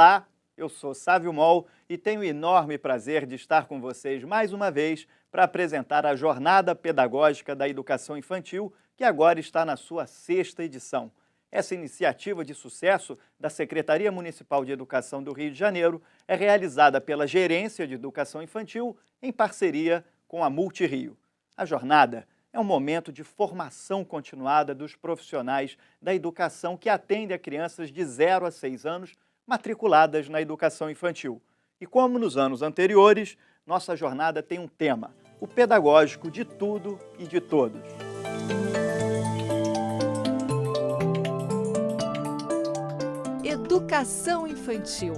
Olá, eu sou Sávio Mol e tenho o enorme prazer de estar com vocês mais uma vez para apresentar a Jornada Pedagógica da Educação Infantil, que agora está na sua 6ª edição. Essa iniciativa de sucesso da Secretaria Municipal de Educação do Rio de Janeiro é realizada pela Gerência de Educação Infantil em parceria com a Multirio. A jornada é um momento de formação continuada dos profissionais da educação que atendem a crianças de 0 a 6 anos matriculadas na educação infantil. E como nos anos anteriores, nossa jornada tem um tema: o pedagógico de tudo e de todos. Educação infantil.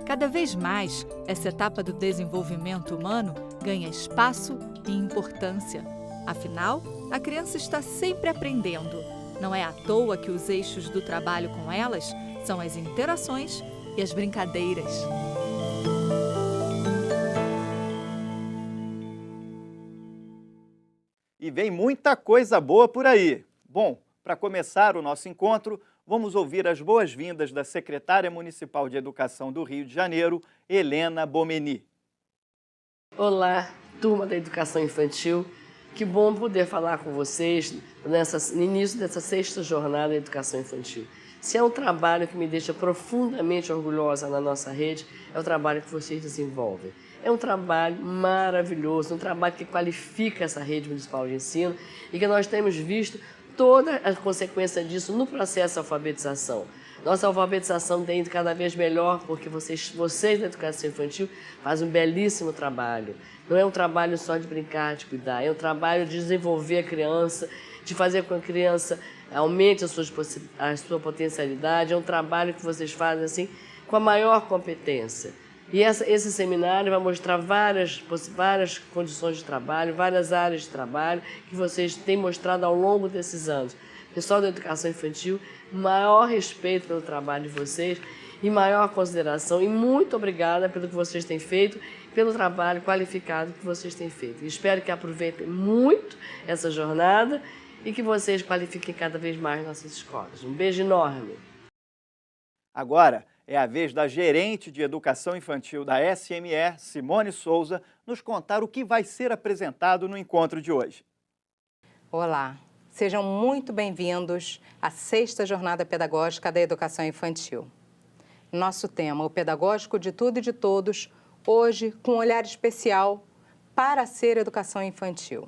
Cada vez mais, essa etapa do desenvolvimento humano ganha espaço e importância. Afinal, a criança está sempre aprendendo. Não é à toa que os eixos do trabalho com elas são as interações e as brincadeiras. E vem muita coisa boa por aí. Bom, para começar o nosso encontro, vamos ouvir as boas-vindas da secretária municipal de Educação do Rio de Janeiro, Helena Bomeni. Olá, turma da Educação Infantil. Que bom poder falar com vocês no início dessa 6ª jornada da Educação Infantil. Se é um trabalho que me deixa profundamente orgulhosa na nossa rede, é o trabalho que vocês desenvolvem. É um trabalho maravilhoso, um trabalho que qualifica essa rede municipal de ensino e que nós temos visto toda a consequência disso no processo de alfabetização. Nossa alfabetização tem ido cada vez melhor porque vocês da Educação Infantil fazem um belíssimo trabalho. Não é um trabalho só de brincar, de cuidar, é um trabalho de desenvolver a criança, de fazer com que a criança aumente a sua potencialidade. É um trabalho que vocês fazem assim com a maior competência. E esse seminário vai mostrar várias condições de trabalho, várias áreas de trabalho que vocês têm mostrado ao longo desses anos. Pessoal da Educação Infantil, maior respeito pelo trabalho de vocês e maior consideração. E muito obrigada pelo que vocês têm feito, pelo trabalho qualificado que vocês têm feito. E espero que aproveitem muito essa jornada e que vocês qualifiquem cada vez mais nossas escolas. Um beijo enorme. Agora é a vez da gerente de Educação Infantil da SME, Simone Souza, nos contar o que vai ser apresentado no encontro de hoje. Olá, sejam muito bem-vindos à 6ª Jornada Pedagógica da Educação Infantil. Nosso tema, o pedagógico de tudo e de todos, hoje com um olhar especial para ser educação infantil.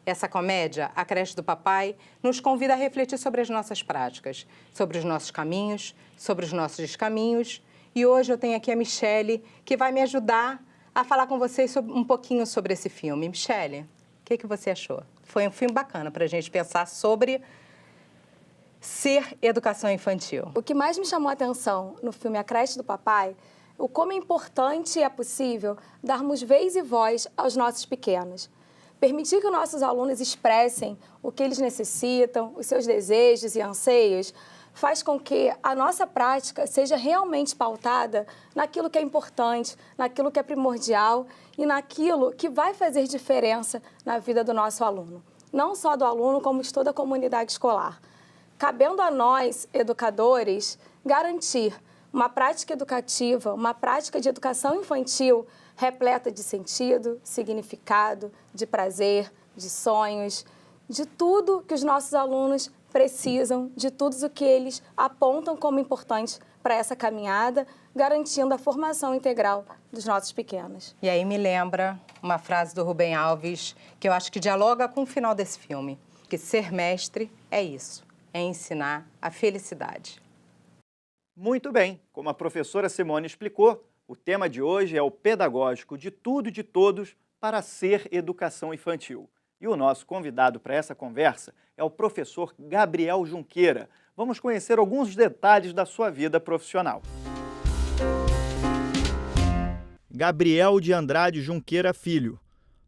Essa comédia, A Creche do Papai, nos convida a refletir sobre as nossas práticas, sobre os nossos caminhos, sobre os nossos descaminhos. E hoje eu tenho aqui a Michele, que vai me ajudar a falar com vocês um pouquinho sobre esse filme. Michele, o que você achou? Foi um filme bacana para a gente pensar sobre ser educação infantil. O que mais me chamou a atenção no filme A Creche do Papai, o como é importante e é possível darmos vez e voz aos nossos pequenos. Permitir que os nossos alunos expressem o que eles necessitam, os seus desejos e anseios, faz com que a nossa prática seja realmente pautada naquilo que é importante, naquilo que é primordial e naquilo que vai fazer diferença na vida do nosso aluno. Não só do aluno, como de toda a comunidade escolar. Cabendo a nós, educadores, garantir uma prática educativa, uma prática de educação infantil repleta de sentido, significado, de prazer, de sonhos, de tudo que os nossos alunos precisam, de tudo o que eles apontam como importante para essa caminhada, garantindo a formação integral dos nossos pequenos. E aí me lembra uma frase do Rubem Alves, que eu acho que dialoga com o final desse filme, que ser mestre é isso, é ensinar a felicidade. Muito bem, como a professora Simone explicou, o tema de hoje é o pedagógico de tudo e de todos para ser educação infantil. E o nosso convidado para essa conversa é o professor Gabriel Junqueira. Vamos conhecer alguns detalhes da sua vida profissional. Gabriel de Andrade Junqueira Filho,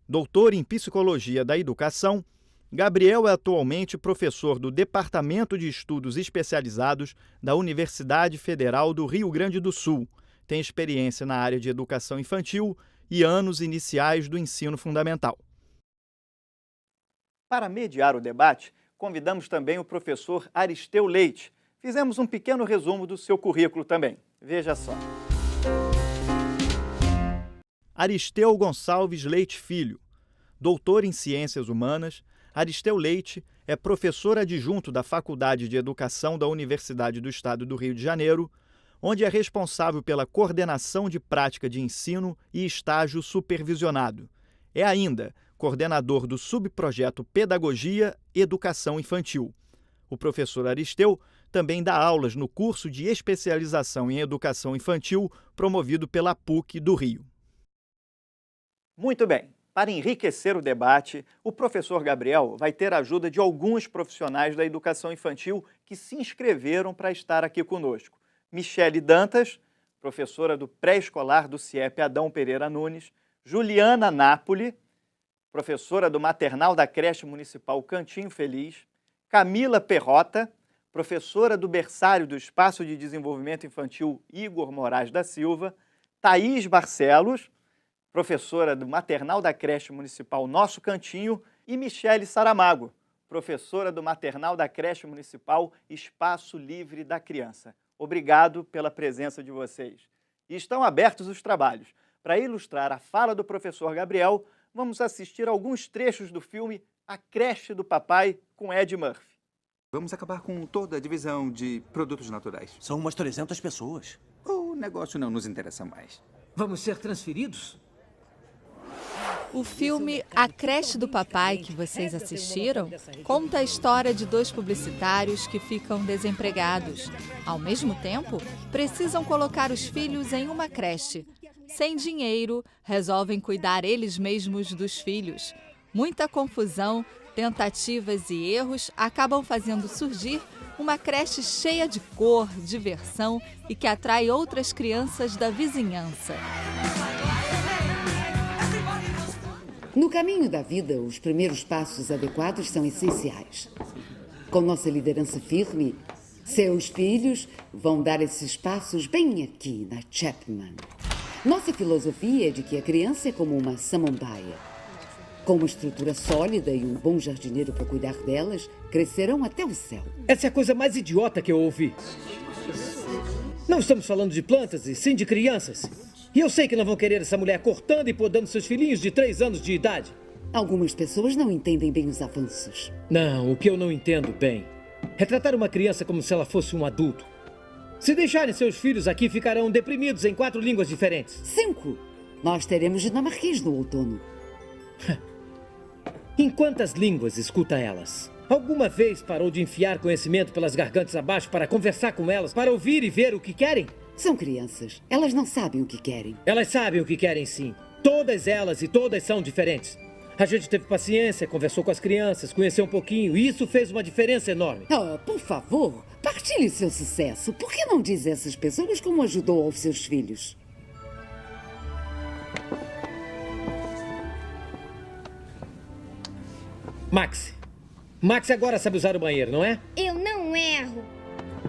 doutor em Psicologia da Educação, Gabriel é atualmente professor do Departamento de Estudos Especializados da Universidade Federal do Rio Grande do Sul. Tem experiência na área de educação infantil e anos iniciais do ensino fundamental. Para mediar o debate, convidamos também o professor Aristeu Leite, Fizemos um pequeno resumo do seu currículo também. Veja só. Aristeu Gonçalves Leite Filho. Doutor em Ciências Humanas, Aristeu Leite é professor adjunto da Faculdade de Educação da Universidade do Estado do Rio de Janeiro, onde é responsável pela coordenação de prática de ensino e estágio supervisionado. É ainda coordenador do subprojeto Pedagogia e Educação Infantil. O professor Aristeu também dá aulas no curso de especialização em Educação Infantil promovido pela PUC do Rio. Muito bem. Para enriquecer o debate, o professor Gabriel vai ter a ajuda de alguns profissionais da educação infantil que se inscreveram para estar aqui conosco. Michele Dantas, professora do pré-escolar do CIEP Adão Pereira Nunes, Juliana Napoli, professora do maternal da creche municipal Cantinho Feliz, Camila Perrota, professora do berçário do Espaço de Desenvolvimento Infantil Igor Moraes da Silva, Thaís Barcelos, professora do maternal da creche municipal Nosso Cantinho, e Michele Saramago, professora do maternal da creche municipal Espaço Livre da Criança. Obrigado pela presença de vocês. E estão abertos os trabalhos. Para ilustrar a fala do professor Gabriel, vamos assistir a alguns trechos do filme A Creche do Papai, com Ed Murphy. Vamos acabar com toda a divisão de produtos naturais. São umas 300 pessoas. O negócio não nos interessa mais. Vamos ser transferidos? O filme A Creche do Papai, que vocês assistiram, conta a história de dois publicitários que ficam desempregados. Ao mesmo tempo, precisam colocar os filhos em uma creche. Sem dinheiro, resolvem cuidar eles mesmos dos filhos. Muita confusão, tentativas e erros acabam fazendo surgir uma creche cheia de cor, diversão e que atrai outras crianças da vizinhança. No caminho da vida, os primeiros passos adequados são essenciais. Com nossa liderança firme, seus filhos vão dar esses passos bem aqui na Chapman. Nossa filosofia é de que a criança é como uma samambaia. Com uma estrutura sólida e um bom jardineiro para cuidar delas, crescerão até o céu. Essa é a coisa mais idiota que eu ouvi. Não estamos falando de plantas e sim de crianças. E eu sei que não vão querer essa mulher cortando e podando seus filhinhos de 3 anos de idade. Algumas pessoas não entendem bem os avanços. Não, o que eu não entendo bem é tratar uma criança como se ela fosse um adulto. Se deixarem seus filhos aqui, ficarão deprimidos em 4 línguas diferentes. 5. Nós teremos dinamarquês no outono. Em quantas línguas escuta elas? Alguma vez parou de enfiar conhecimento pelas gargantas abaixo para conversar com elas, para ouvir e ver o que querem? São crianças. Elas não sabem o que querem. Elas sabem o que querem, sim. Todas elas e todas são diferentes. A gente teve paciência, conversou com as crianças, conheceu um pouquinho e isso fez uma diferença enorme. Oh, por favor, partilhe seu sucesso. Por que não diz a essas pessoas como ajudou aos seus filhos? Max. Max agora sabe usar o banheiro, não é? Eu não erro.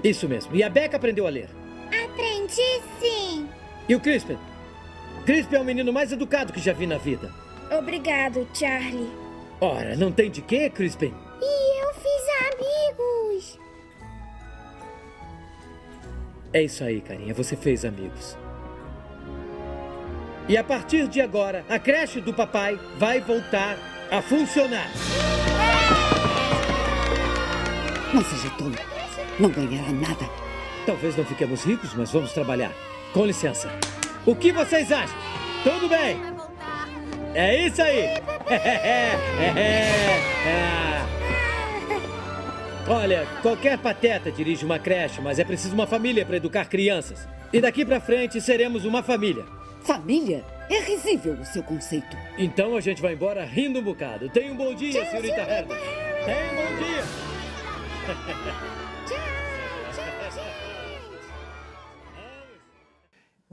Isso mesmo. E a Becca aprendeu a ler. Aprendi sim. E o Crispin? Crispin é o menino mais educado que já vi na vida. Obrigado, Charlie. Ora, não tem de quê, Crispin? E eu fiz amigos. É isso aí, carinha. Você fez amigos. E a partir de agora, a creche do papai vai voltar a funcionar. Não seja tolo. Não ganhará nada. Talvez não fiquemos ricos, mas vamos trabalhar. Com licença. O que vocês acham? Tudo bem? É isso aí. Olha, qualquer pateta dirige uma creche, mas é preciso uma família para educar crianças. E daqui pra frente seremos uma família. Família? É risível o seu conceito. Então a gente vai embora rindo um bocado. Tenha um bom dia, senhorita Herman. Tenha um bom dia.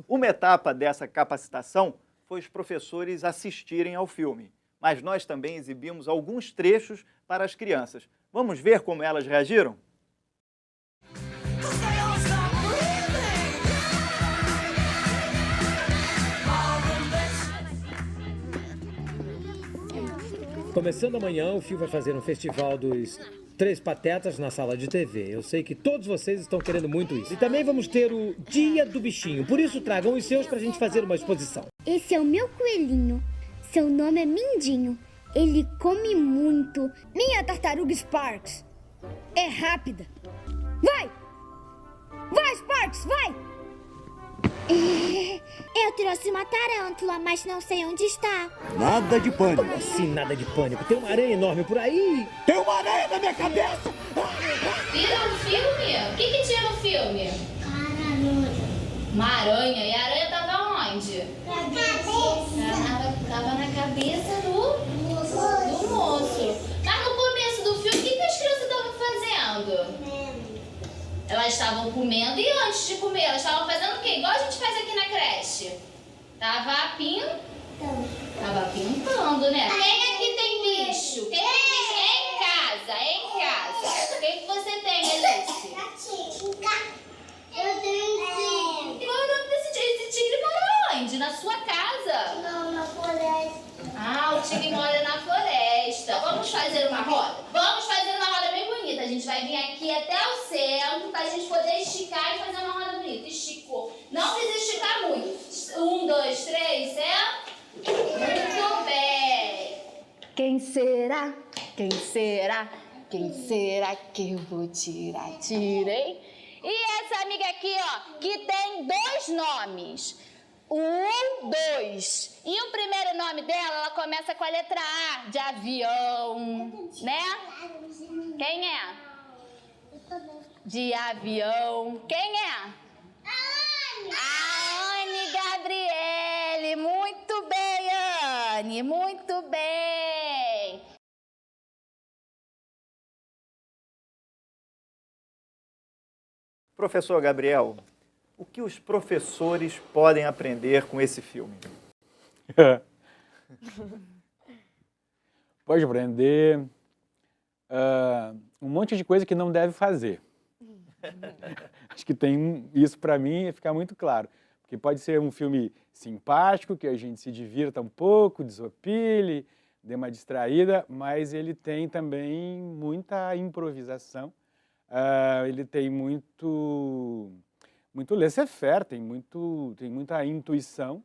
Uma etapa dessa capacitação foi os professores assistirem ao filme, mas nós também exibimos alguns trechos para as crianças. Vamos ver como elas reagiram? Começando amanhã, o Fio vai fazer um festival dos Três Patetas na sala de TV. Eu sei que todos vocês estão querendo muito isso. E também vamos ter o Dia do Bichinho. Por isso, tragam os seus pra gente fazer uma exposição. Esse é o meu coelhinho. Seu nome é Mindinho. Ele come muito. Minha tartaruga Sparks é rápida. Vai! Vai, Sparks, vai! Eu trouxe uma tarântula, mas não sei onde está. Nada de pânico. Como assim, nada de pânico? Tem uma aranha enorme por aí. Tem uma aranha na minha cabeça! Viram no filme? O que tinha no filme? Uma aranha. E a aranha tava onde? Na cabeça. Tava na cabeça do moço. Mas no começo do filme, o que as crianças estavam fazendo? Elas estavam comendo e antes de comer, elas estavam fazendo o quê? Igual a gente faz aqui na creche. Tava pintando, né? Quem aqui tem bicho? Quem tem bicho? É em casa. O que você tem, Alice? Eu tenho um tigre. Qual é o nome desse tigre? Mora onde? Na sua casa? Não, na floresta. Ah, o tigre mora na floresta. Vamos fazer uma roda? Vamos fazer uma roda bem bonita. A gente vai vir aqui até o centro pra gente poder esticar e fazer uma roda bonita. Esticou. Não precisa esticar muito. 1, 2, 3, certo? Muito bem. Quem será? Quem será? Quem será que eu vou tirar? Tirei. E essa amiga aqui, ó, que tem 2 nomes. 1, 2. E o primeiro nome dela, ela começa com a letra A, de avião, né? Quem é? De avião. Quem é? A Anne Gabriele. Muito bem, Anne. Muito bem. Professor Gabriel, o que os professores podem aprender com esse filme? Pode aprender um monte de coisa que não deve fazer. Acho que tem isso para mim ficar muito claro. Porque pode ser um filme simpático, que a gente se divirta um pouco, desopile, dê uma distraída, mas ele tem também muita improvisação. Ele tem muito laissez-faire, tem muita intuição.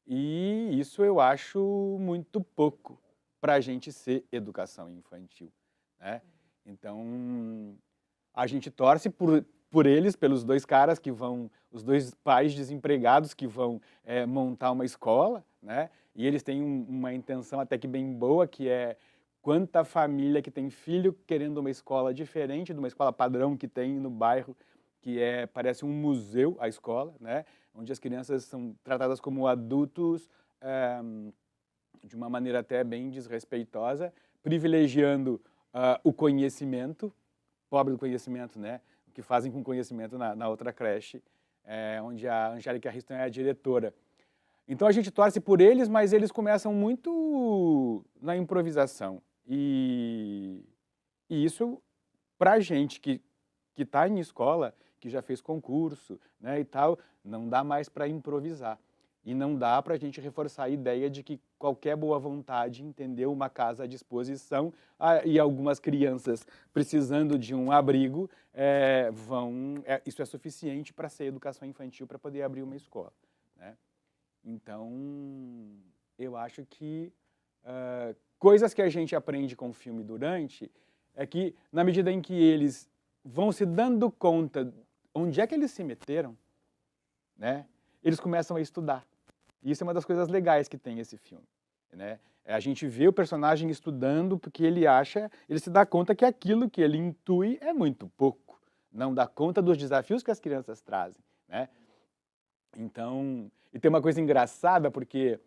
E isso eu acho muito pouco para a gente ser educação infantil, né? Então, a gente torce por eles, pelos 2 caras que vão, os 2 pais desempregados que vão montar uma escola, né? E eles têm uma intenção até que bem boa, que é quanta família que tem filho querendo uma escola diferente de uma escola padrão que tem no bairro, que parece um museu, a escola, né? Onde as crianças são tratadas como adultos de uma maneira até bem desrespeitosa, privilegiando o conhecimento, pobre do conhecimento, né? O que fazem com conhecimento na outra creche, onde a Angélica Riston é a diretora. Então a gente torce por eles, mas eles começam muito na improvisação. E isso, para a gente que está em escola, que já fez concurso, né, e tal, não dá mais para improvisar. E não dá para a gente reforçar a ideia de que qualquer boa vontade entendeu uma casa à disposição e algumas crianças precisando de um abrigo, isso é suficiente para ser educação infantil, para poder abrir uma escola, né? Então, eu acho que coisas que a gente aprende com o filme durante é que, na medida em que eles vão se dando conta onde é que eles se meteram, né, eles começam a estudar. E isso é uma das coisas legais que tem esse filme, né? A gente vê o personagem estudando porque ele se dá conta que aquilo que ele intui é muito pouco, não dá conta dos desafios que as crianças trazem, né? Então, e tem uma coisa engraçada porque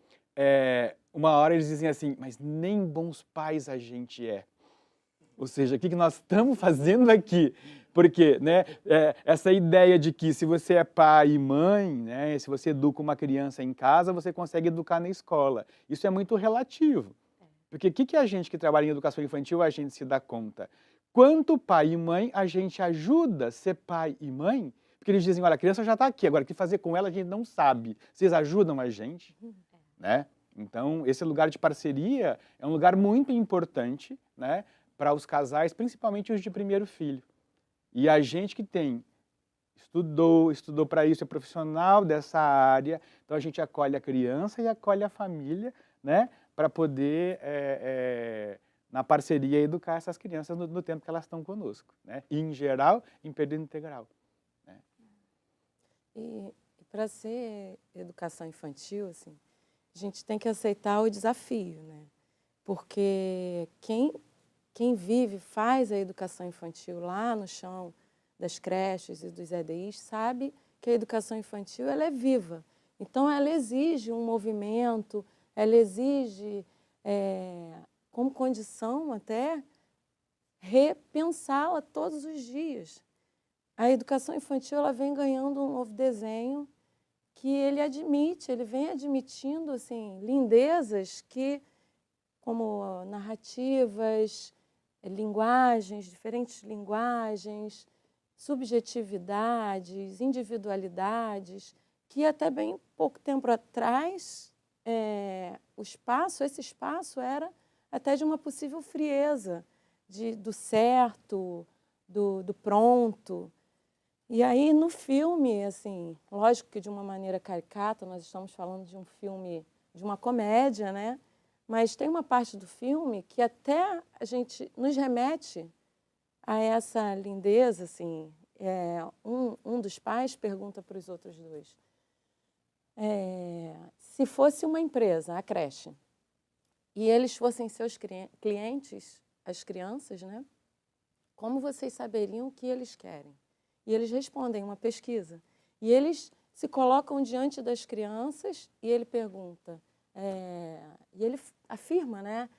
uma hora eles dizem assim, mas nem bons pais a gente é. Ou seja, o que nós estamos fazendo aqui? Porque, né, essa ideia de que se você é pai e mãe, né, se você educa uma criança em casa, você consegue educar na escola. Isso é muito relativo. Porque o que a gente que trabalha em educação infantil, a gente se dá conta? Quanto pai e mãe a gente ajuda a ser pai e mãe? Porque eles dizem, olha, a criança já está aqui, agora o que fazer com ela a gente não sabe. Vocês ajudam a gente? Né? Então, esse lugar de parceria é um lugar muito importante, né, para os casais, principalmente os de primeiro filho. E a gente que estudou para isso, é profissional dessa área, então a gente acolhe a criança e acolhe a família, né, para poder, na parceria, educar essas crianças no tempo que elas estão conosco, né, e, em geral, em período integral. Né. E para ser educação infantil, assim, a gente tem que aceitar o desafio, né? Porque quem vive, faz a educação infantil lá no chão das creches e dos EDIs, sabe que a educação infantil ela é viva. Então, ela exige um movimento, ela exige, como condição até, repensá-la todos os dias. A educação infantil ela vem ganhando um novo desenho que ele vem admitindo assim, lindezas que, como narrativas, linguagens, diferentes linguagens, subjetividades, individualidades, que até bem pouco tempo atrás esse espaço era até de uma possível frieza, do certo, do pronto. E aí, no filme, assim, lógico que de uma maneira caricata, nós estamos falando de um filme, de uma comédia, né? Mas tem uma parte do filme que até a gente nos remete a essa lindeza, assim. Um dos pais pergunta para os outros dois, se fosse uma empresa, a creche, e eles fossem seus clientes, as crianças, né? Como vocês saberiam o que eles querem? E eles respondem uma pesquisa. E eles se colocam diante das crianças e ele pergunta, e ele afirma, né?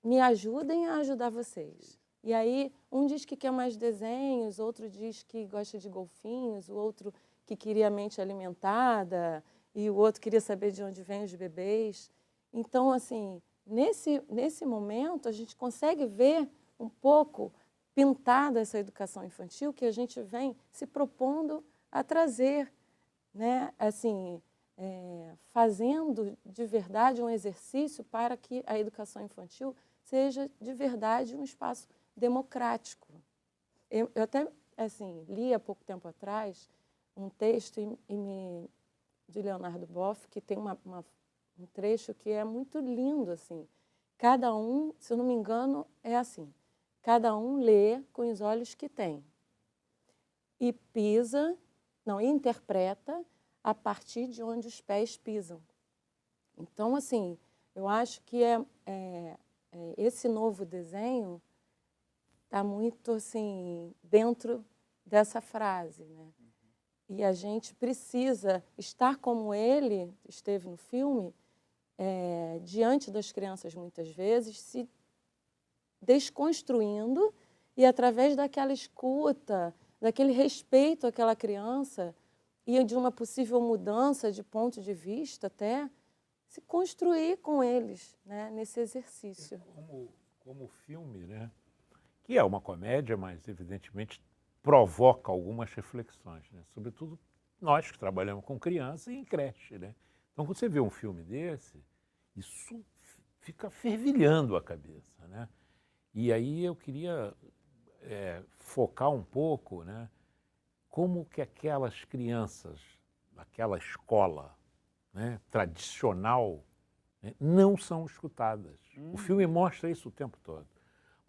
Me ajudem a ajudar vocês. E aí, um diz que quer mais desenhos, outro diz que gosta de golfinhos, o outro que queria a mente alimentada, e o outro queria saber de onde vêm os bebês. Então, assim, nesse momento, a gente consegue ver um pouco pintada essa educação infantil que a gente vem se propondo a trazer, né? Assim, fazendo de verdade um exercício para que a educação infantil seja de verdade um espaço democrático. Eu até assim, li há pouco tempo atrás um texto de Leonardo Boff, que tem um trecho que é muito lindo. Assim. Cada um, se eu não me engano, é assim, cada um lê com os olhos que tem e interpreta a partir de onde os pés pisam. Então, assim, eu acho que esse novo desenho está muito assim, dentro dessa frase, né? E a gente precisa estar como ele esteve no filme, diante das crianças muitas vezes, se desconstruindo e através daquela escuta, daquele respeito àquela criança e de uma possível mudança de ponto de vista até, se construir com eles, né, nesse exercício. Como filme, né, que é uma comédia, mas evidentemente provoca algumas reflexões, né, sobretudo nós que trabalhamos com criança e em creche. Né? Então, quando você vê um filme desse, isso fica fervilhando a cabeça, né? E aí eu queria focar um pouco, né, como que aquelas crianças, aquela escola, né, tradicional, né, não são escutadas. O filme mostra isso o tempo todo.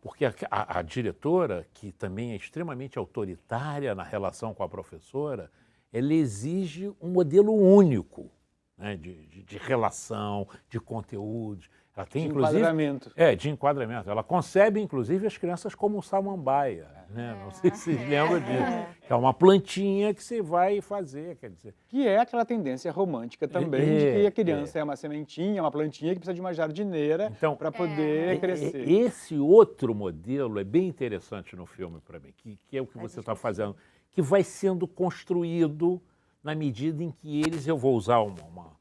Porque a diretora, que também é extremamente autoritária na relação com a professora, ela exige um modelo único, né, de relação, de conteúdos. Ela tem, enquadramento. De enquadramento. Ela concebe, inclusive, as crianças como um samambaia. Né? Não sei se vocês lembram disso. É uma plantinha que você vai fazer, quer dizer. Que é aquela tendência romântica também, de que a criança é uma sementinha, uma plantinha que precisa de uma jardineira para poder crescer. Esse outro modelo é bem interessante no filme para mim, que é o que você está fazendo, que vai sendo construído na medida em que eles, eu vou usar uma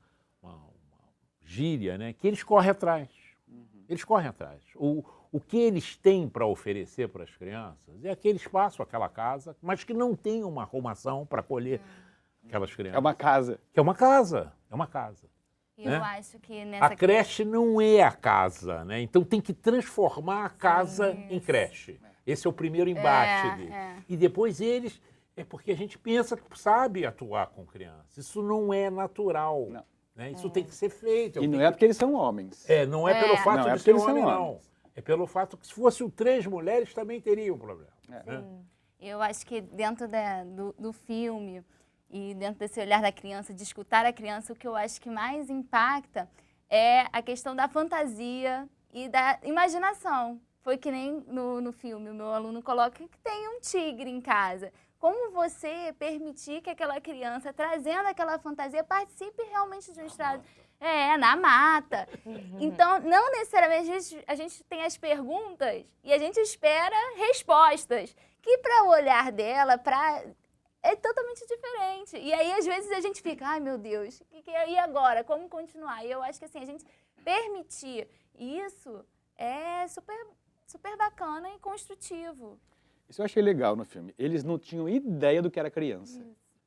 gíria, né, que eles correm atrás. Eles correm atrás. O que eles têm para oferecer para as crianças é aquele espaço, aquela casa, mas que não tem uma arrumação para acolher aquelas crianças. É uma casa. Que é uma casa, é uma casa. Eu né? acho que nessa... A creche não é a casa, né? Então tem que transformar a casa em creche. Esse é o primeiro embate dele. E depois eles... É porque a gente pensa que sabe atuar com criança. Isso não é natural. Não. Né? Isso tem que ser feito. E não é porque eles são homens. Não é pelo fato Não, é de porque ser eles são homem, não. homens. É pelo fato que se fossem 3 mulheres também teriam problema. Né? Eu acho que dentro do filme e dentro desse olhar da criança, de escutar a criança, o que eu acho que mais impacta é a questão da fantasia e da imaginação. Foi que nem no filme, o meu aluno coloca que tem um tigre em casa. Como você permitir que aquela criança, trazendo aquela fantasia, participe realmente de um estrado? Na mata. Então, não necessariamente a gente tem as perguntas e a gente espera respostas, que para o olhar dela, é totalmente diferente. E aí, às vezes, a gente fica, ai meu Deus, e agora? Como continuar? E eu acho que assim, a gente permitir isso é super bacana e construtivo. Isso eu achei legal no filme. Eles não tinham ideia do que era criança.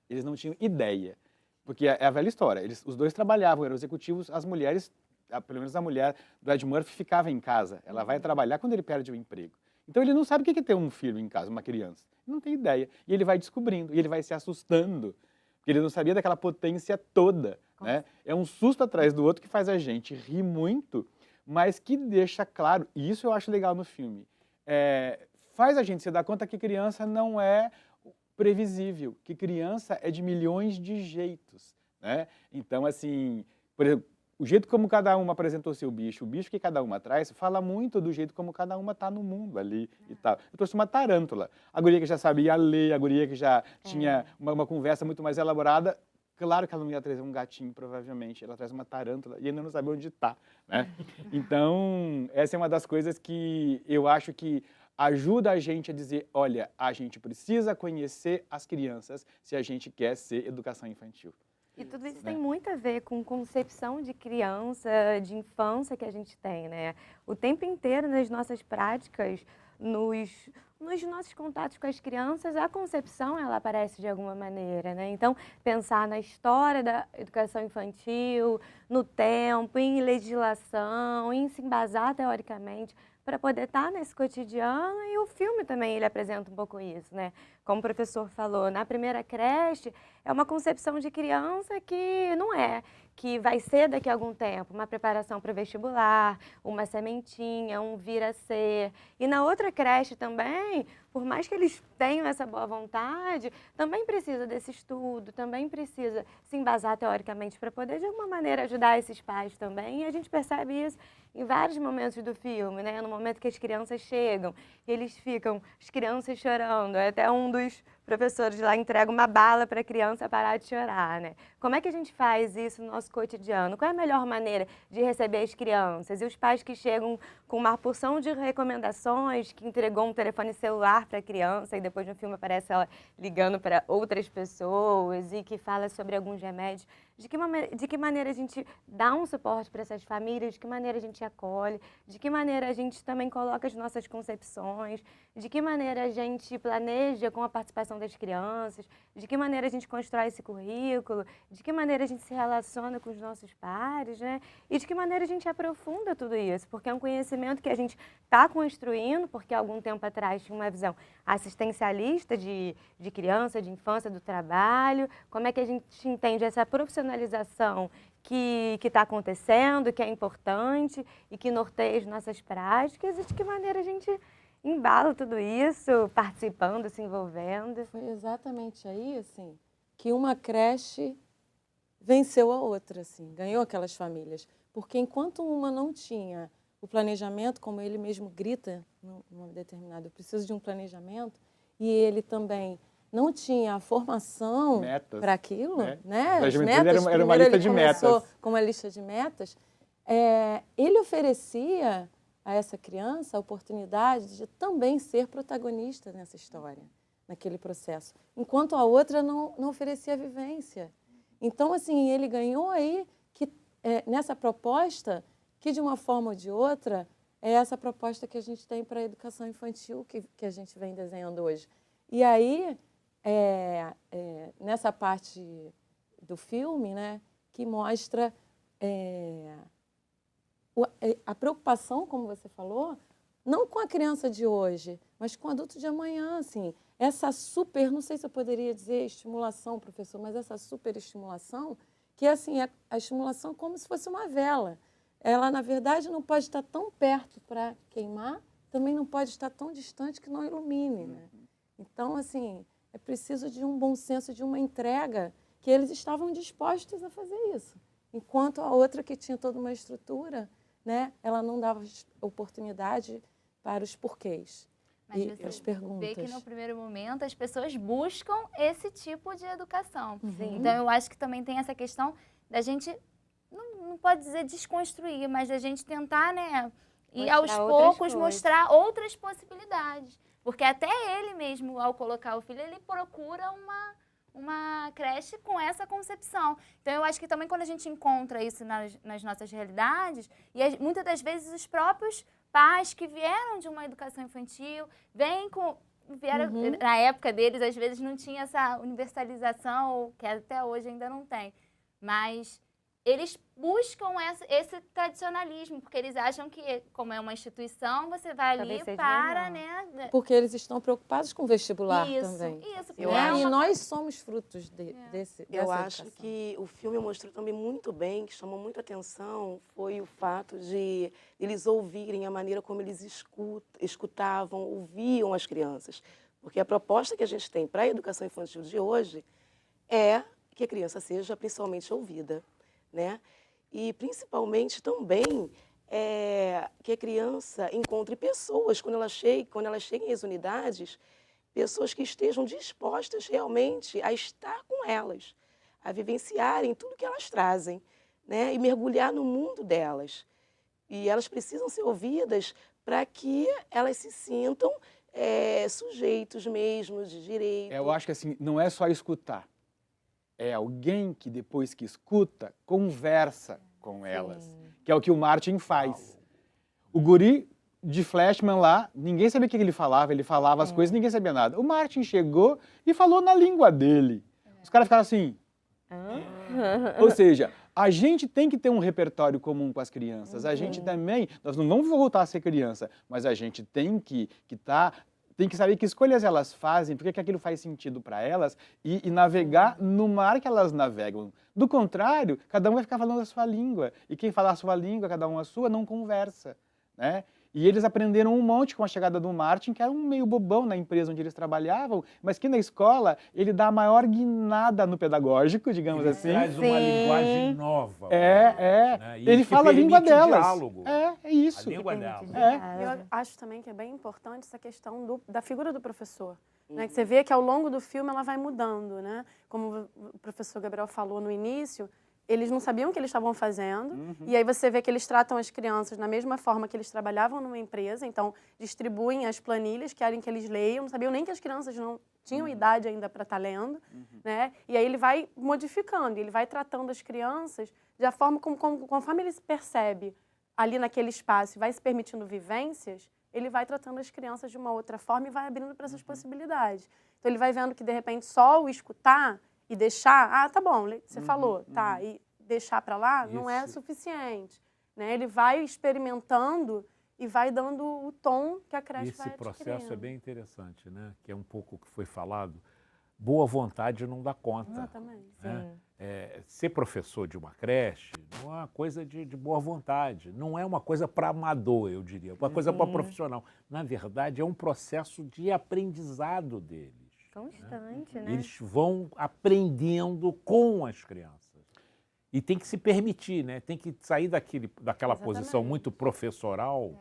Eles não tinham ideia. Porque é a velha história. Os dois trabalhavam, eram executivos, as mulheres, pelo menos a mulher do Ed Murphy, ficava em casa. Ela vai trabalhar quando ele perde o emprego. Então ele não sabe o que é ter um filho em casa, uma criança. Ele não tem ideia. E ele vai descobrindo, e ele vai se assustando. Porque ele não sabia daquela potência toda. Né? É um susto atrás do outro que faz a gente rir muito, mas que deixa claro, e isso eu acho legal no filme, faz a gente se dar conta que criança não é previsível, que criança é de milhões de jeitos, né? Então, assim, por exemplo, o jeito como cada uma apresentou seu bicho, o bicho que cada uma traz, fala muito do jeito como cada uma está no mundo ali e tal. Eu trouxe uma tarântula, a guria que já sabia ler, a guria que já tinha uma conversa muito mais elaborada. Claro que ela não ia trazer um gatinho, provavelmente. Ela traz uma tarântula e ainda não sabe onde está, né? Então, essa é uma das coisas que eu acho que ajuda a gente a dizer, olha, a gente precisa conhecer as crianças se a gente quer ser educação infantil. E tudo isso tem muito a ver com concepção de criança, de infância que a gente tem, né? O tempo inteiro nas nossas práticas, nos nossos contatos com as crianças, a concepção ela aparece de alguma maneira, né? Então, pensar na história da educação infantil, no tempo, em legislação, em se embasar teoricamente para poder estar nesse cotidiano, e o filme também ele apresenta um pouco isso, né? Como o professor falou, na primeira creche é uma concepção de criança que não é, que vai ser daqui a algum tempo, uma preparação para o vestibular, uma sementinha, um vir a ser. E na outra creche também, por mais que eles tenham essa boa vontade, também precisa desse estudo, também precisa se embasar teoricamente para poder, de alguma maneira, ajudar esses pais também. E a gente percebe isso em vários momentos do filme, né? No momento que as crianças chegam, eles ficam, as crianças chorando. Até um dos professores lá entrega uma bala para a criança parar de chorar, né? Como é que a gente faz isso no nosso cotidiano? Qual é a melhor maneira de receber as crianças? E os pais que chegam com uma porção de recomendações, que entregou um telefone celular para a criança e depois no filme aparece ela ligando para outras pessoas e que fala sobre alguns remédios. De que maneira a gente dá um suporte para essas famílias, de que maneira a gente acolhe, de que maneira a gente também coloca as nossas concepções, de que maneira a gente planeja com a participação das crianças, de que maneira a gente constrói esse currículo, de que maneira a gente se relaciona com os nossos pares, né? E de que maneira a gente aprofunda tudo isso, porque é um conhecimento que a gente está construindo, porque há algum tempo atrás tinha uma visão assistencialista de criança, de infância, do trabalho, como é que a gente entende essa profissionalização que está acontecendo, que é importante e que norteia as nossas práticas, e de que maneira a gente embala tudo isso, participando, se envolvendo. Foi exatamente aí, assim, que uma creche venceu a outra, assim, ganhou aquelas famílias. Porque enquanto uma não tinha o planejamento, como ele mesmo grita num determinado, eu preciso de um planejamento, e ele também não tinha a formação para aquilo, né? As metas, era uma lista de metas. Com uma lista de metas, ele oferecia a essa criança a oportunidade de também ser protagonista nessa história, naquele processo, enquanto a outra não oferecia vivência. Então, assim, ele ganhou aí que, nessa proposta, que de uma forma ou de outra, é essa proposta que a gente tem para a educação infantil que a gente vem desenhando hoje. E aí, nessa parte do filme, né, que mostra a preocupação, como você falou, não com a criança de hoje, mas com o adulto de amanhã, assim. Essa super, não sei se eu poderia dizer estimulação, professor, mas essa super estimulação, que assim, é a estimulação como se fosse uma vela. Ela, na verdade, não pode estar tão perto para queimar, também não pode estar tão distante que não ilumine, né? Então, assim, é preciso de um bom senso, de uma entrega, que eles estavam dispostos a fazer isso. Enquanto a outra, que tinha toda uma estrutura, né, ela não dava oportunidade para os porquês. Mas E você as perguntas. vê que no primeiro momento as pessoas buscam esse tipo de educação. Uhum. Então eu acho que também tem essa questão da gente, não pode dizer desconstruir, mas da gente tentar, né, e Mostrar aos outras poucos coisas. mostrar outras possibilidades. Porque até ele mesmo, ao colocar o filho, ele procura uma creche com essa concepção. Então, eu acho que também quando a gente encontra isso nas nossas realidades, e muitas das vezes os próprios pais que vieram de uma educação infantil, na época deles, às vezes não tinha essa universalização, que até hoje ainda não tem, mas eles buscam esse tradicionalismo, porque eles acham que, como é uma instituição, você vai ali para, né? Porque eles estão preocupados com o vestibular também. Isso, E nós somos frutos dessa Eu acho educação. que o filme mostrou também muito bem, que chamou muita atenção, foi o fato de eles ouvirem a maneira como eles escutavam, ouviam as crianças. Porque a proposta que a gente tem para a educação infantil de hoje é que a criança seja principalmente ouvida, né? E principalmente também que a criança encontre pessoas, quando ela chega às unidades, pessoas que estejam dispostas realmente a estar com elas, a vivenciarem tudo que elas trazem, né? E mergulhar no mundo delas. E elas precisam ser ouvidas para que elas se sintam sujeitos mesmo de direito. Eu acho que assim, não é só escutar. É alguém que depois que escuta, conversa com elas. Que é o que o Martin faz. O guri de Flashman lá, ninguém sabia o que ele falava as coisas, ninguém sabia nada. O Martin chegou e falou na língua dele. Os caras ficaram assim. Ou seja, a gente tem que ter um repertório comum com as crianças. A gente também, nós não vamos voltar a ser criança, mas a gente tem que saber que escolhas elas fazem, porque que aquilo faz sentido para elas e navegar no mar que elas navegam. Do contrário, cada um vai ficar falando a sua língua. E quem fala a sua língua, cada um a sua, não conversa, né? E eles aprenderam um monte com a chegada do Martin, que era um meio bobão na empresa onde eles trabalhavam, mas que na escola ele dá a maior guinada no pedagógico, digamos assim. Traz uma linguagem nova. Né? Ele fala a língua delas. Diálogo. É isso. A língua dela. Eu acho também que é bem importante essa questão da figura do professor. Né? Que você vê que ao longo do filme ela vai mudando, né? Como o professor Gabriel falou no início, eles não sabiam o que eles estavam fazendo, e aí você vê que eles tratam as crianças da mesma forma que eles trabalhavam numa empresa, então distribuem as planilhas, querem que eles leiam, não sabiam nem que as crianças não tinham idade ainda para estar lendo, né? E aí ele vai modificando, ele vai tratando as crianças da forma conforme ele se percebe ali naquele espaço e vai se permitindo vivências, ele vai tratando as crianças de uma outra forma e vai abrindo para essas possibilidades. Então ele vai vendo que de repente só o escutar e deixar, tá bom, você falou, tá, e deixar para lá não é suficiente, né? Ele vai experimentando e vai dando o tom que a creche vai adquirindo. Esse processo é bem interessante, né? Que é um pouco o que foi falado. Boa vontade não dá conta. Exatamente. Né? Ser professor de uma creche não é uma coisa de boa vontade, não é uma coisa para amador, eu diria, uma coisa para profissional. Na verdade, é um processo de aprendizado deles. Constante, né? Eles vão aprendendo com as crianças. E tem que se permitir, né? Tem que sair daquela posição muito professoral,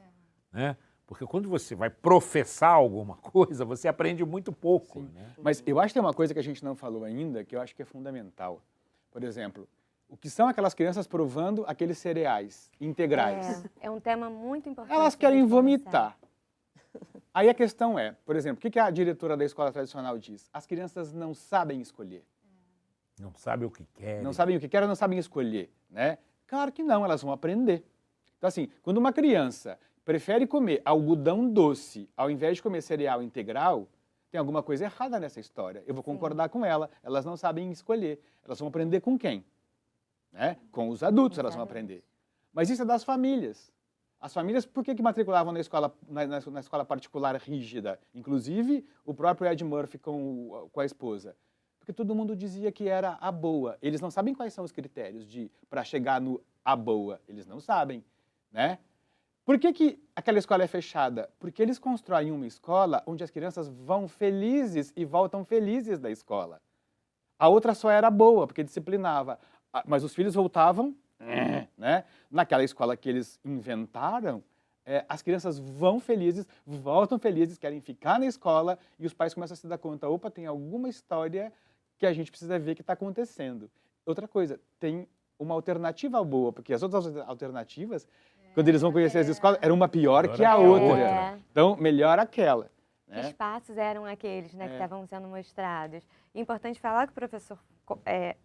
né? Porque quando você vai professar alguma coisa, você aprende muito pouco. Né? Mas eu acho que tem uma coisa que a gente não falou ainda, que eu acho que é fundamental. Por exemplo, o que são aquelas crianças provando aqueles cereais integrais? É um tema muito importante. Elas querem vomitar. Aí a questão é, por exemplo, o que a diretora da escola tradicional diz? As crianças não sabem escolher. Não sabem o que querem. Não sabem o que querem, não sabem escolher, né? Claro que não, elas vão aprender. Então assim, quando uma criança prefere comer algodão doce ao invés de comer cereal integral, tem alguma coisa errada nessa história. Eu vou concordar com ela, elas não sabem escolher. Elas vão aprender com quem? né? Com os adultos elas vão aprender. Mas isso é das famílias. As famílias, por que matriculavam na escola particular rígida? Inclusive, o próprio Ed Murphy com a esposa. Porque todo mundo dizia que era a boa. Eles não sabem quais são os critérios para chegar no a boa. Eles não sabem, né? Por que aquela escola é fechada? Porque eles constroem uma escola onde as crianças vão felizes e voltam felizes da escola. A outra só era boa, porque disciplinava. Mas os filhos voltavam, né? Naquela escola que eles inventaram, as crianças vão felizes, voltam felizes, querem ficar na escola, e os pais começam a se dar conta, opa, tem alguma história que a gente precisa ver que está acontecendo. Outra coisa, tem uma alternativa boa, porque as outras alternativas, quando eles vão conhecer as escolas, era uma pior que a outra. Então, melhor aquela. Que espaços eram aqueles, né, que estavam sendo mostrados. É importante falar que o professor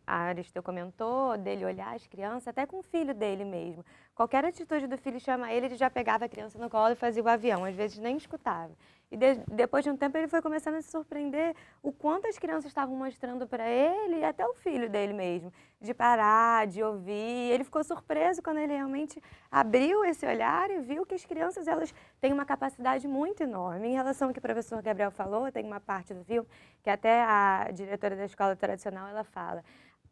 Aristeu comentou dele olhar as crianças, até com o filho dele mesmo. Qualquer atitude do filho chamar ele já pegava a criança no colo e fazia o avião, às vezes nem escutava. E depois de um tempo ele foi começando a se surpreender o quanto as crianças estavam mostrando para ele, e até o filho dele mesmo, de parar, de ouvir. Ele ficou surpreso quando ele realmente abriu esse olhar e viu que as crianças elas têm uma capacidade muito enorme. Em relação ao que o professor Gabriel falou, tem uma parte do filme que até a diretora da escola tradicional ela fala: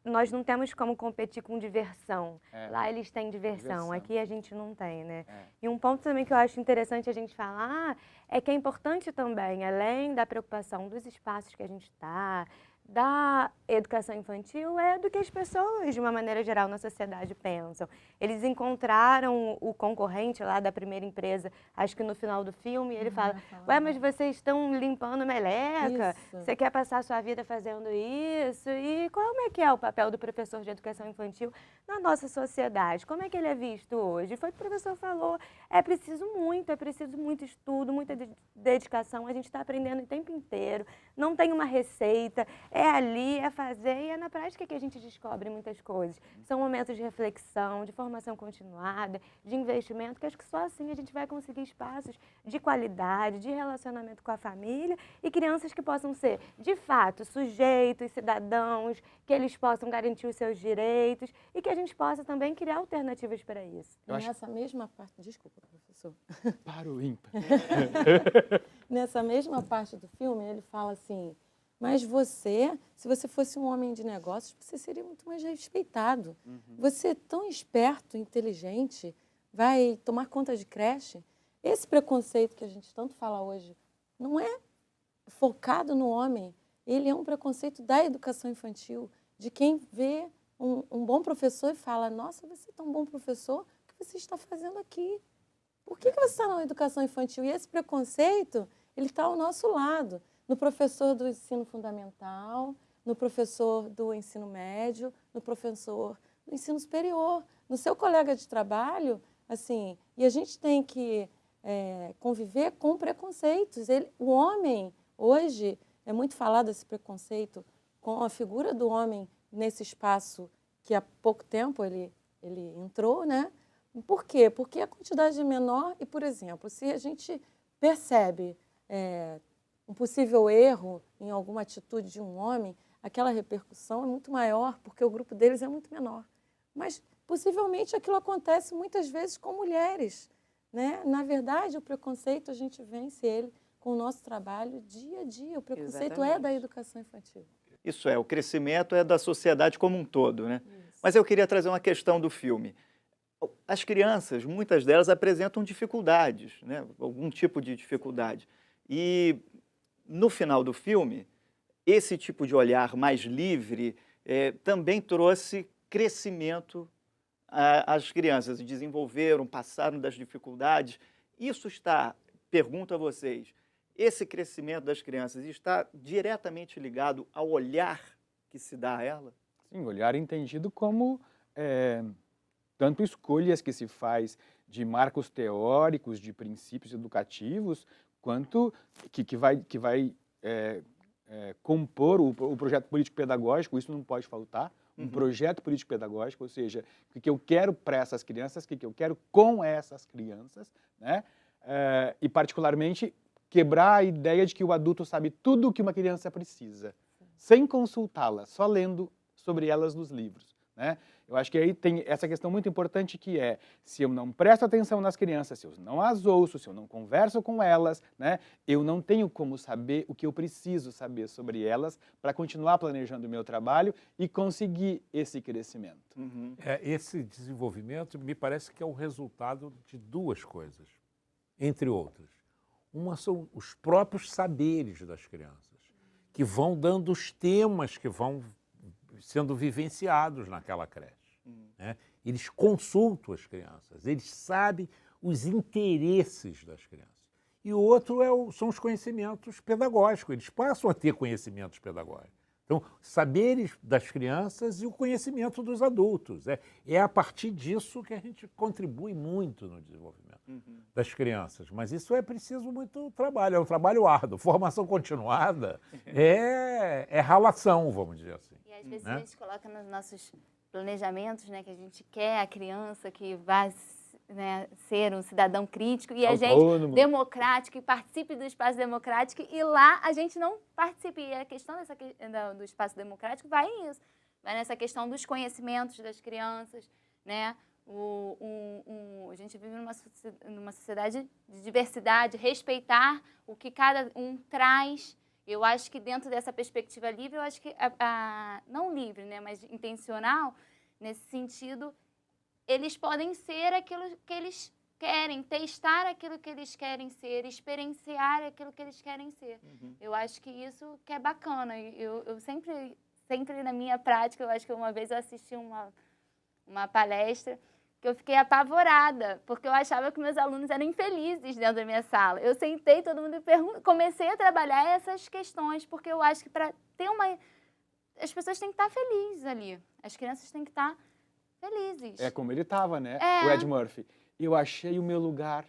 nós não temos como competir com diversão. Lá eles têm diversão, aqui a gente não tem, né? E um ponto também que eu acho interessante a gente falar é que é importante também, além da preocupação dos espaços que a gente está, da educação infantil, é do que as pessoas, de uma maneira geral, na sociedade pensam. Eles encontraram o concorrente lá da primeira empresa, acho que no final do filme, e ele fala, ué, mas vocês estão limpando meleca? Você quer passar a sua vida fazendo isso? E como é que é o papel do professor de educação infantil na nossa sociedade? Como é que ele é visto hoje? Foi o que o professor falou, é preciso muito estudo, muita dedicação, a gente está aprendendo o tempo inteiro, não tem uma receita, é ali, é fazer e é na prática que a gente descobre muitas coisas. São momentos de reflexão, de formação continuada, de investimento, que acho que só assim a gente vai conseguir espaços de qualidade, de relacionamento com a família e crianças que possam ser, de fato, sujeitos, cidadãos, que eles possam garantir os seus direitos e que a gente possa também criar alternativas para isso. Nessa mesma parte... Desculpa, professor. Para o ímpar. Nessa mesma parte do filme, ele fala assim... Mas você, se você fosse um homem de negócios, você seria muito mais respeitado. Você é tão esperto, inteligente, vai tomar conta de creche. Esse preconceito que a gente tanto fala hoje não é focado no homem. Ele é um preconceito da educação infantil, de quem vê um bom professor e fala, nossa, você é tão bom professor, o que você está fazendo aqui? Por que você está na educação infantil? E esse preconceito, ele está ao nosso lado. No professor do ensino fundamental, no professor do ensino médio, no professor do ensino superior, no seu colega de trabalho, assim, e a gente tem que conviver com preconceitos. O homem, hoje, é muito falado esse preconceito com a figura do homem nesse espaço que há pouco tempo ele entrou, né? Por quê? Porque a quantidade é menor e, por exemplo, se a gente percebe... um possível erro em alguma atitude de um homem, aquela repercussão é muito maior, porque o grupo deles é muito menor. Mas, possivelmente, aquilo acontece muitas vezes com mulheres, né? Na verdade, o preconceito, a gente vence ele com o nosso trabalho dia a dia. O preconceito é da educação infantil. Isso o crescimento é da sociedade como um todo, né? Mas eu queria trazer uma questão do filme. As crianças, muitas delas apresentam dificuldades, né? Algum tipo de dificuldade. E... no final do filme, esse tipo de olhar mais livre também trouxe crescimento às crianças. Desenvolveram, passaram das dificuldades. Isso está, pergunto a vocês, esse crescimento das crianças está diretamente ligado ao olhar que se dá a ela? Sim, olhar entendido como tanto escolhas que se faz de marcos teóricos, de princípios educativos, quanto que vai compor o projeto político-pedagógico, isso não pode faltar, um projeto político-pedagógico, ou seja, o que eu quero para essas crianças, o que eu quero com essas crianças, né? E, particularmente, quebrar a ideia de que o adulto sabe tudo o que uma criança precisa, sem consultá-la, só lendo sobre elas nos livros, né? Eu acho que aí tem essa questão muito importante que é, se eu não presto atenção nas crianças, se eu não as ouço, se eu não converso com elas, né, eu não tenho como saber o que eu preciso saber sobre elas para continuar planejando o meu trabalho e conseguir esse crescimento. Esse desenvolvimento me parece que é o resultado de duas coisas, entre outras. Uma são os próprios saberes das crianças, que vão dando os temas que vão sendo vivenciados naquela creche. Né? Eles consultam as crianças, eles sabem os interesses das crianças. E o outro são os conhecimentos pedagógicos, eles passam a ter conhecimentos pedagógicos. Então, saberes das crianças e o conhecimento dos adultos. É a partir disso que a gente contribui muito no desenvolvimento das crianças. Mas isso é preciso muito trabalho, é um trabalho árduo. Formação continuada é ralação, vamos dizer assim. E às vezes a gente coloca nos nossos planejamentos, né, que a gente quer a criança que vai, né, ser um cidadão crítico e a gente democrático e participe do espaço democrático e lá a gente não participa. E a questão do espaço democrático vai nisso, vai nessa questão dos conhecimentos das crianças, né? A gente vive numa sociedade de diversidade, respeitar o que cada um traz. Eu acho que dentro dessa perspectiva livre, eu acho que, não livre, né, mas intencional, nesse sentido, eles podem ser aquilo que eles querem, testar aquilo que eles querem ser, experienciar aquilo que eles querem ser. Eu acho que isso que é bacana. Eu sempre na minha prática, eu acho que uma vez eu assisti uma palestra que eu fiquei apavorada, porque eu achava que meus alunos eram infelizes dentro da minha sala. Eu sentei, todo mundo comecei a trabalhar essas questões, porque eu acho que para ter as pessoas têm que estar felizes ali. As crianças têm que estar felizes. É como ele estava, né? O Ed Murphy. Eu achei o meu lugar.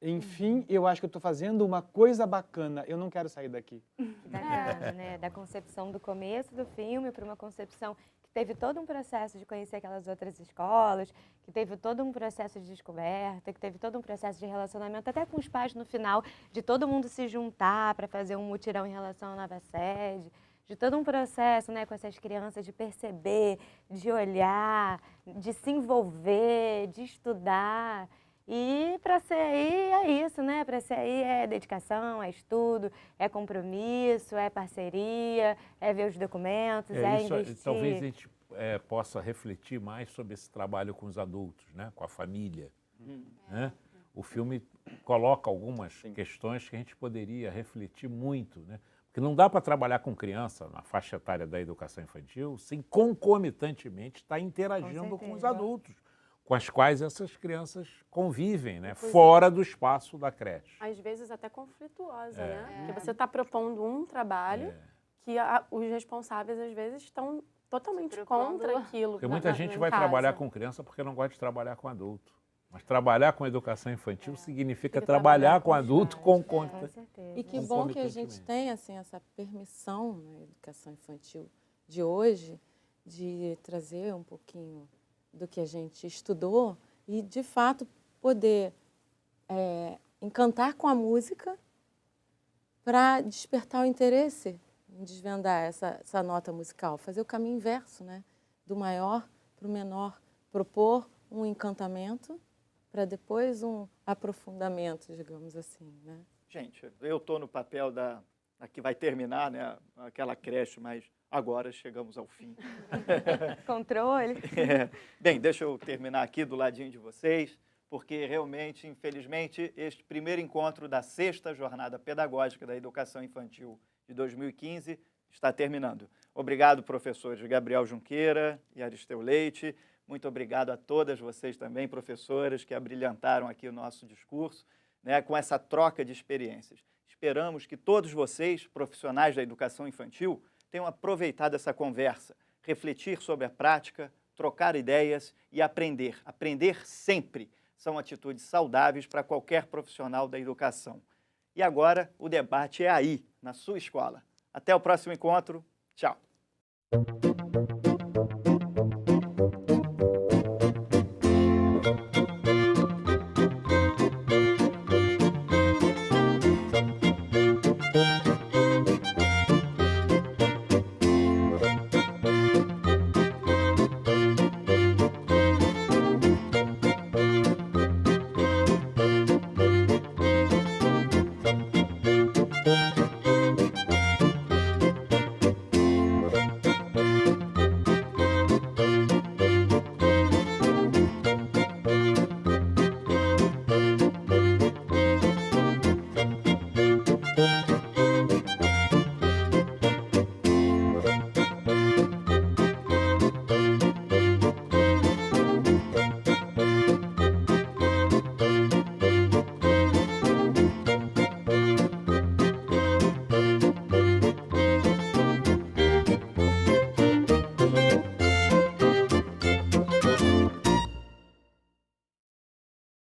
Enfim, eu acho que eu estou fazendo uma coisa bacana. Eu não quero sair daqui. Bacana, né? Da concepção do começo do filme para uma concepção que teve todo um processo de conhecer aquelas outras escolas, que teve todo um processo de descoberta, que teve todo um processo de relacionamento, até com os pais no final, de todo mundo se juntar para fazer um mutirão em relação à nova sede, de todo um processo, né, com essas crianças, de perceber, de olhar, de se envolver, de estudar. E para ser aí é isso, né? Para ser aí é dedicação, é estudo, é compromisso, é parceria, é ver os documentos, é investir. Talvez a gente possa refletir mais sobre esse trabalho com os adultos, né? Com a família. Né? O filme coloca algumas questões que a gente poderia refletir muito, né? Porque não dá para trabalhar com criança na faixa etária da educação infantil sem concomitantemente estar interagindo com os adultos, com as quais essas crianças convivem, né? Fora do espaço da creche. Às vezes até conflituosa, né? Porque você está propondo um trabalho que os responsáveis, às vezes, estão totalmente contra aquilo. Porque muita gente vai trabalhar com criança porque não gosta de trabalhar com adulto. Mas trabalhar com educação infantil significa trabalhar com adulto com E que bom que a gente tem assim, essa permissão na educação infantil de hoje de trazer um pouquinho do que a gente estudou e, de fato, poder encantar com a música para despertar o interesse em desvendar essa nota musical, fazer o caminho inverso, né? Do maior para o menor, propor um encantamento para depois um aprofundamento, digamos assim, né? Gente, eu estou no papel da que vai terminar, né, aquela creche, mas agora chegamos ao fim. Controle. Bem, deixa eu terminar aqui do ladinho de vocês, porque realmente, infelizmente, este primeiro encontro da 6ª Jornada Pedagógica da Educação Infantil de 2015 está terminando. Obrigado, professores Gabriel Junqueira e Aristeu Leite. Muito obrigado a todas vocês também, professoras, que abrilhantaram aqui o nosso discurso, né, com essa troca de experiências. Esperamos que todos vocês, profissionais da educação infantil, tenham aproveitado essa conversa, refletir sobre a prática, trocar ideias e aprender. Aprender sempre são atitudes saudáveis para qualquer profissional da educação. E agora o debate é aí, na sua escola. Até o próximo encontro. Tchau.